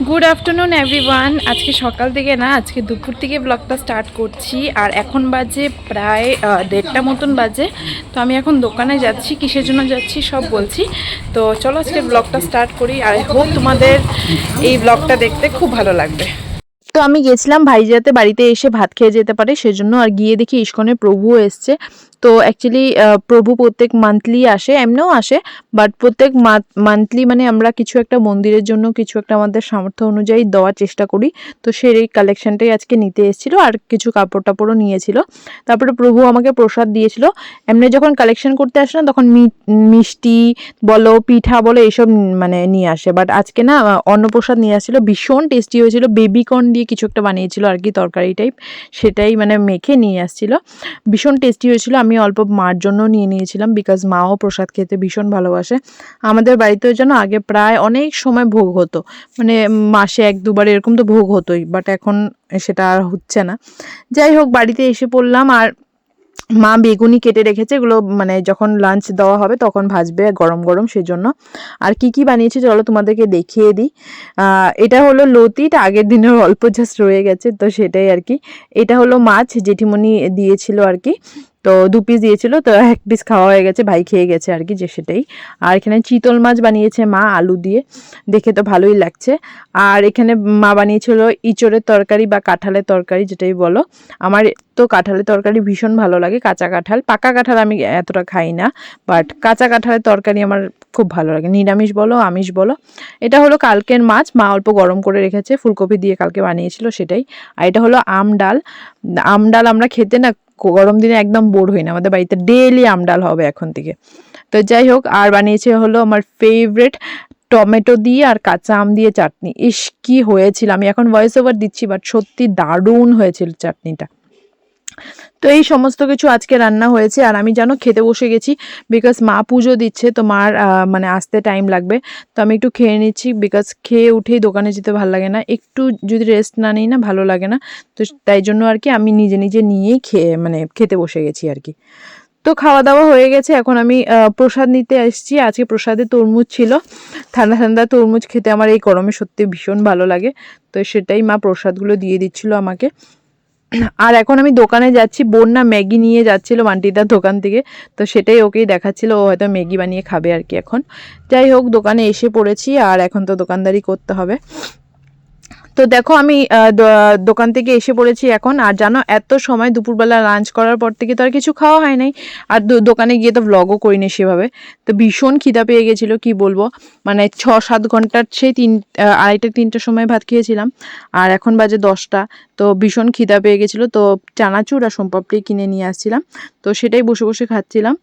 Good afternoon everyone. আজকে সকাল থেকে না, আজকে দুপুর থেকে ব্লগটা স্টার্ট করছি। আর এখন বাজে প্রায় 1:30 মতন বাজে। তো আমি এখন দোকানে যাচ্ছি, কিসের জন্য যাচ্ছি সব বলছি। তো চলো আজকে ব্লগটা স্টার্ট করি। আর আই হোপ তোমাদের এই ব্লগটা দেখতে খুব ভালো লাগবে। তো আমি গেছিলাম ভাই যাতে বাড়িতে এসে ভাত খেয়ে যেতে পারে সেজন্য। আর গিয়ে দেখি ইস্কনের প্রভুও এসছে। তো অ্যাকচুয়ালি প্রভু প্রত্যেক মান্থলি আসে, এমনিও আসে, বাট প্রত্যেক মান্থলি মানে আমরা কিছু একটা মন্দিরের জন্য কিছু একটা আমাদের সামর্থ্য অনুযায়ী দেওয়ার চেষ্টা করি। তো সেই কালেকশনটাই আজকে নিতে এসেছিলো, আর কিছু কাপড় টাপড়ও নিয়েছিল। তারপরে প্রভু আমাকে প্রসাদ দিয়েছিল। এমনি যখন কালেকশন করতে আসে না, তখন মিষ্টি বলো, পিঠা বলো, এইসব মানে নিয়ে আসে। বাট আজকে না অন্নপ্রসাদ নিয়ে আসছিল, ভীষণ টেস্টি হয়েছিল। বেবিকর্ন দিয়ে কিছু একটা বানিয়েছিল আর কি, তরকারি টাইপ, সেটাই মানে মেখে নিয়ে আসছিল। ভীষণ টেস্টি হয়েছিল। আমি অল্প মার জন্য নিয়ে নিয়েছিলাম, বিকজ মাও প্রসাদ খেতে ভীষণ ভালোবাসে। আমাদের বাড়িতেও যেন আগে প্রায় অনেক সময় ভোগ হতো, মানে মাসে 1-2 বার এরকম তো ভোগ হতোই, বাট এখন সেটা আর হচ্ছে না। যাই হোক, বাড়িতে এসে পড়লাম। আর মা বেগুনি কেটে রেখেছে, এগুলো মানে যখন লাঞ্চ দেওয়া হবে তখন ভাজবে গরম গরম, সেজন্য। আর কি কি বানিয়েছে চলো তোমাদেরকে দেখিয়ে দিই। এটা হলো লতি, এটা আগের দিনের অল্প জাস্ট রয়ে গেছে, তো সেটাই আর কি। এটা হলো মাছ, জেঠিমণি দিয়েছিল আর কি। তো 2 পিস দিয়েছিল, তো 1 পিস খাওয়া হয়ে গেছে, ভাই খেয়ে গেছে আর কি, যে সেটাই। আর এখানে চিতল মাছ বানিয়েছে মা আলু দিয়ে, দেখে তো ভালোই লাগছে। আর এখানে মা বানিয়েছিল ইঁচড়ের তরকারি বা কাঁঠালের তরকারি, যেটাই বলো। আমার তো কাঁঠালের তরকারি ভীষণ ভালো লাগে, কাঁচা কাঁঠাল। পাকা কাঁঠাল আমি এতটা খাই না, বাট কাঁচা কাঁঠালের তরকারি আমার খুব ভালো লাগে, নিরামিষ বলো আমিষ বলো। এটা হলো কালকের মাছ, মা অল্প গরম করে রেখেছে, ফুলকপি দিয়ে কালকে বানিয়েছিল, সেটাই। আর এটা হলো আম ডাল। আম ডাল আমরা খেতে না গরম দিনে একদম বোর হই না, আমাদের বাড়িতে ডেইলি আম ডাল হবে এখন থেকে। তো যাই হোক, আর বানিয়েছে হলো আমার ফেভারিট টমেটো দিয়ে আর কাঁচা আম দিয়ে চাটনি। ইস কি হয়েছিল, আমি এখন ভয়েস ওভার দিচ্ছি, বাট সত্যি দারুণ হয়েছিল চাটনিটা। তো এই সমস্ত কিছু আজকে রান্না হয়েছে। আর আমি জানো খেতে বসে গেছি, বিকজ মা পুজো দিচ্ছে, তো মার মানে আসতে টাইম লাগবে। তো আমি একটু খেয়ে নিচ্ছি, বিকজ খেয়ে উঠেই দোকানে যেতে ভালো লাগে না, একটু যদি রেস্ট না নিই না ভালো লাগে না। তো তাই জন্য আর কি আমি নিজে নিজে নিয়েই মানে খেতে বসে গেছি আর কি। তো খাওয়া দাওয়া হয়ে গেছে, এখন আমি প্রসাদ নিতে এসেছি। আজকে প্রসাদে তরমুজ ছিল, ঠান্ডা ঠান্ডা তরমুজ খেতে আমার এই গরমে সত্যি ভীষণ ভালো লাগে। তো সেটাই মা প্রসাদগুলো দিয়ে দিচ্ছিল আমাকে। আর এখন আমি দোকানে যাচ্ছি, বোন না ম্যাগি নিয়ে যাচ্ছিল বান্টিদার দোকান থেকে, তো সেটাই ওকেই দেখাচ্ছিল, ও হয়তো ম্যাগি বানিয়ে খাবে আর কি এখন। যাই হোক, দোকানে এসে পড়েছি, আর এখন তো দোকানদারি করতে হবে। তো দেখো আমি দোকান থেকে এসে পড়েছি এখন। আর জানো এত সময় দুপুরবেলা লাঞ্চ করার পর থেকে তো আর কিছু খাওয়া হয় নাই, আর দোকানে গিয়ে তো ভ্লগও করিনি সেভাবে। তো ভীষণ খিদা পেয়ে গেছিলো, কি বলবো, মানে 6-7 ঘন্টার সেই 2:30-3টার সময় ভাত খেয়েছিলাম, আর এখন বাজে 10টা। তো ভীষণ খিদা পেয়ে গেছিলো, তো চানাচুর আর সোমপাপড়ি কিনে নিয়ে আসছিলাম, তো সেটাই বসে বসে খাচ্ছিলাম।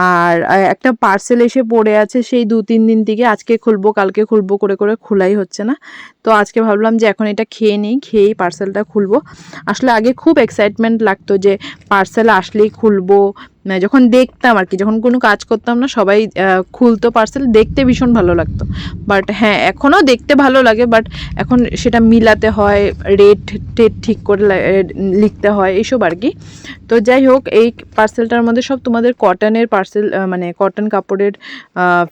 আর একটা পার্সেল এসে পড়ে আছে সেই 2-3 দিন থেকে, আজকে খুলবো কালকে খুলবো করে করে খোলাই হচ্ছে না। তো আজকে ভাবলাম যে এখন এটা খেয়ে নিই, খেয়েই পার্সেলটা খুলবো। আসলে আগে খুব এক্সাইটমেন্ট লাগতো যে পার্সেল আসলেই খুলবো, মানে যখন দেখতাম আর কি, যখন কোনো কাজ করতাম না সবাই খুলতো পার্সেল, দেখতে ভীষণ ভালো লাগতো। বাট হ্যাঁ, এখনও দেখতে ভালো লাগে, বাট এখন সেটা মিলাতে হয়, রেট টেট ঠিক করে লিখতে হয়, এইসব আর কি। তো যাই হোক, এই পার্সেলটার মধ্যে সব তোমাদের কটনের পার্সেল, মানে কটন কাপড়ের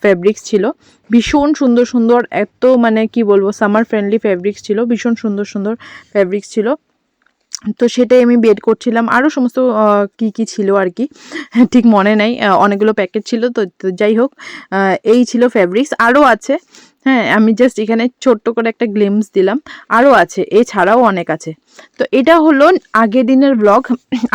ফেব্রিক্স ছিল, ভীষণ সুন্দর সুন্দর, এত মানে কি বলবো, সামার ফ্রেন্ডলি ফেব্রিক্স ছিল, ভীষণ সুন্দর সুন্দর ফেব্রিক্স ছিল। তো সেটাই আমি বের করছিলাম, আরও সমস্ত কি কি ছিল আর কি, ঠিক মনে নাই, অনেকগুলো প্যাকেট ছিল। তো যাই হোক, এই ছিল ফেব্রিক্স, আরও আছে। হ্যাঁ, আমি জাস্ট এখানে ছোট্ট করে একটা গ্লিমস দিলাম, আরও আছে, এছাড়াও অনেক আছে। তো এটা হলো আগের দিনের ব্লগ।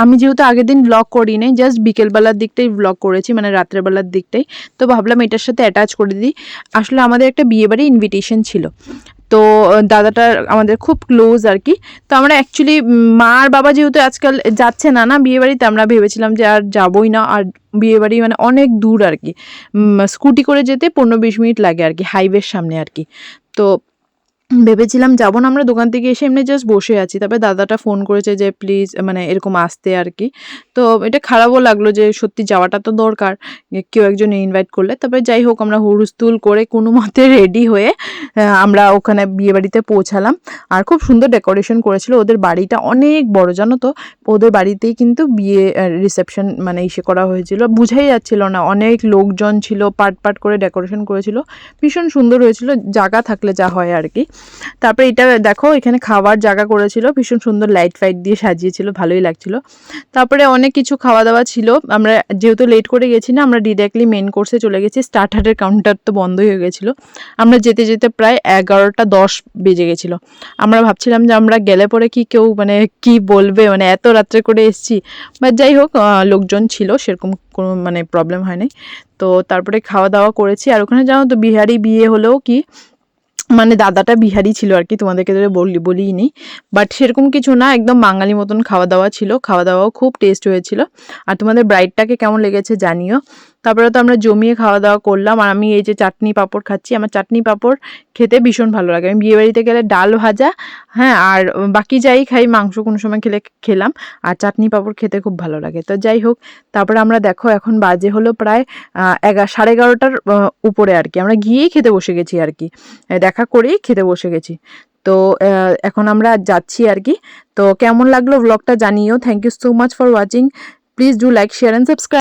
আমি যেহেতু আগের দিন ব্লগ করি নাই, জাস্ট বিকেলবেলার দিকটাই ব্লগ করেছি, মানে রাত্রেবেলার দিকটাই। তো ভাবলাম এটার সাথে অ্যাটাচ করে দিই। আসলে আমাদের একটা বিয়েবাড়ি ইনভিটেশন ছিল, তো দাদাটা আমাদের খুব ক্লোজ আর কি। তো আমরা অ্যাকচুয়ালি মা আর বাবা যেহেতু আজকাল যাচ্ছে না না বিয়েবাড়িতে, আমরা ভেবেছিলাম যে আর যাবোই না। আর বিয়েবাড়ি মানে অনেক দূর আর কি, স্কুটি করে যেতে 15-20 মিনিট লাগে আর কি, হাইওয়ের সামনে আর কি। তো ভেবেছিলাম যাবো না, আমরা দোকান থেকে এসে এমনি জাস্ট বসে আছি। তারপরে দাদাটা ফোন করেছে যে প্লিজ মানে এরকম আসতে আর কি। তো এটা খারাপও লাগলো যে সত্যি যাওয়াটা তো দরকার, কেউ একজন ইনভাইট করলে। তারপরে যাই হোক, আমরা হুড়স্থুল করে কোনো মতে রেডি হয়ে আমরা ওখানে বিয়েবাড়িতে পৌঁছালাম। আর খুব সুন্দর ডেকোরেশন করেছিল, ওদের বাড়িটা অনেক বড় জানো তো, ওদের বাড়িতেই কিন্তু বিয়ে রিসেপশন মানে ইসে করা হয়েছিল, বুঝাই যাচ্ছিল না, অনেক লোকজন ছিল, পাট পাট করে ডেকোরেশন করেছিল, ভীষণ সুন্দর হয়েছিল, জায়গা থাকলে যা হয় আর কি। তারপরে এটা দেখো এখানে খাওয়ার জায়গা করেছিল, ভীষণ সুন্দর লাইট ফাইট দিয়ে সাজিয়েছিল, ভালোই লাগছিল। তারপরে অনেক কিছু খাওয়া দাওয়া ছিল। আমরা যেহেতু লেট করে গেছি না, আমরা ডিরেক্টলি মেন কোর্সে চলে গেছি। স্টার্টারের কাউন্টার তো বন্ধই হয়ে গেছিলো। আমরা যেতে যেতে প্রায় 11টা 10 বেজে গেছিলো। আমরা ভাবছিলাম যে আমরা গেলে পরে কি কেউ মানে কি বলবে, মানে এত রাত্রে করে এসেছি, বাট যাই হোক লোকজন ছিল, সেরকম কোনো মানে প্রবলেম হয়নি। তো তারপরে খাওয়া দাওয়া করেছি। আর ওখানে জানো তো বিহারি বিয়ে হলেও কি মানে দাদাটা বিহারি ছিল আর কি, তোমাদেরকে তো বলিই নি, বাট সেরকম কিছু না, একদম বাঙালি মতন খাওয়া দাওয়া ছিল। খাওয়া দাওয়াও খুব টেস্ট হয়েছিল। আর তোমাদের ব্রাইডটাকে কেমন লেগেছে জানিও। তারপরে তো আমরা জমিয়ে খাওয়া দাওয়া করলাম। আর আমি এই যে চাটনি পাঁপড় খাচ্ছি, আমার চাটনি পাঁপড় খেতে ভীষণ ভালো লাগে। আমি বিয়েবাড়িতে গেলে ডাল ভাজা, হ্যাঁ, আর বাকি যাই খাই, মাংস কোনো সময় খেলাম, আর চাটনি পাঁপড় খেতে খুব ভালো লাগে। তো যাই হোক, তারপরে আমরা দেখো এখন বাজে হলো প্রায় 11, 11:30 উপরে আর কি। আমরা গিয়েই খেতে বসে গেছি আর কি, দেখা করেই খেতে বসে গেছি। তো এখন আমরা যাচ্ছি আর কি। তো কেমন লাগলো ব্লগটা জানিও। Thank you so much for watching. Please do like, share and subscribe.